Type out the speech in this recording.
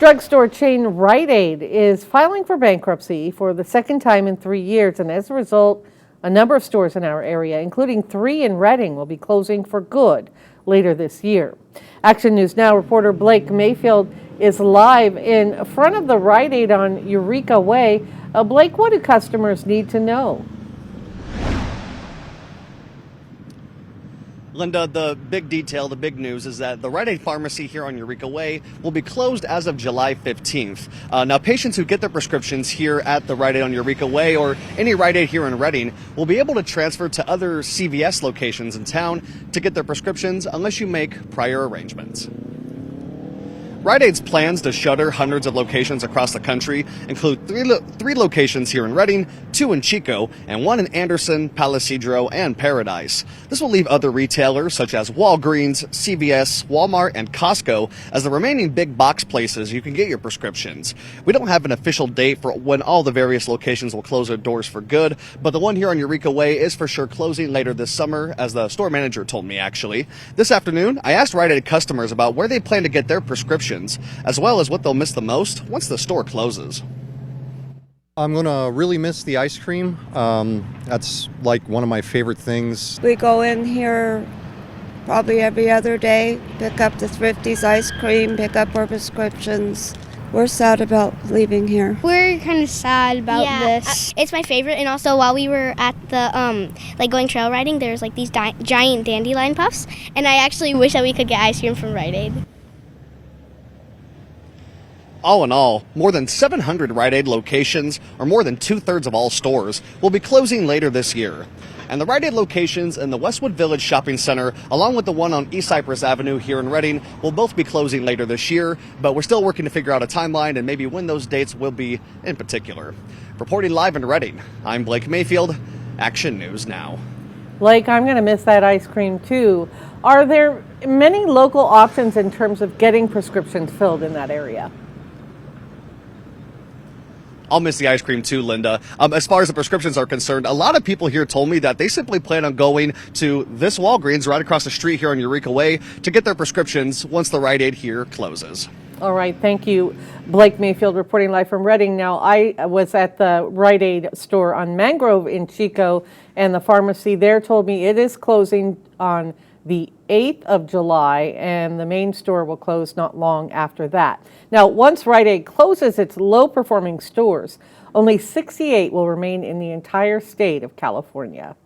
Drugstore chain Rite Aid is filing for bankruptcy for the second time in 3 years, and as a result, a number of stores in our area, including 3 in Redding, will be closing for good later this year. Action News Now reporter Blake Mayfield is live in front of the Rite Aid on Eureka Way. Blake, what do customers need to know? Linda, the big detail, the big news is that the Rite Aid pharmacy here on Eureka Way will be closed as of July 15th. Now, patients who get their prescriptions here at the Rite Aid on Eureka Way or any Rite Aid here in Redding will be able to transfer to other CVS locations in town to get their prescriptions unless you make prior arrangements. Rite Aid's plans to shutter hundreds of locations across the country include three locations here in Redding, 2 in Chico, and 1 in Anderson, Palisadro, and Paradise. This will leave other retailers such as Walgreens, CVS, Walmart, and Costco as the remaining big box places you can get your prescriptions. We don't have an official date for when all the various locations will close their doors for good, but the one here on Eureka Way is for sure closing later this summer, as the store manager told me actually. This afternoon, I asked Rite Aid customers about where they plan to get their prescriptions, as well as what they'll miss the most once the store closes. I'm going to really miss the ice cream. That's like one of my favorite things. We go in here probably every other day, pick up the Thrifty's ice cream, pick up our prescriptions. We're sad about leaving here. We're kind of sad about this. It's my favorite, and also while we were at the going trail riding, there's like these giant dandelion puffs, and I actually wish that we could get ice cream from Rite Aid. All in all, more than 700 Rite Aid locations, or more than 2/3 of all stores, will be closing later this year. And the Rite Aid locations in the Westwood Village Shopping Center, along with the one on East Cypress Avenue here in Redding, will both be closing later this year, but we're still working to figure out a timeline and maybe when those dates will be in particular. Reporting live in Redding, I'm Blake Mayfield, Action News Now. Blake, I'm going to miss that ice cream too. Are there many local options in terms of getting prescriptions filled in that area? I'll miss the ice cream too, Linda. As far as the prescriptions are concerned, a lot of people here told me that they simply plan on going to this Walgreens right across the street here on Eureka Way to get their prescriptions once the Rite Aid here closes. All right, thank you. Blake Mayfield reporting live from Redding. Now, I was at the Rite Aid store on Mangrove in Chico, and the pharmacy there told me it is closing on the 8th of July, and the main store will close not long after that. Now, once Rite Aid closes its low-performing stores, only 68 will remain in the entire state of California.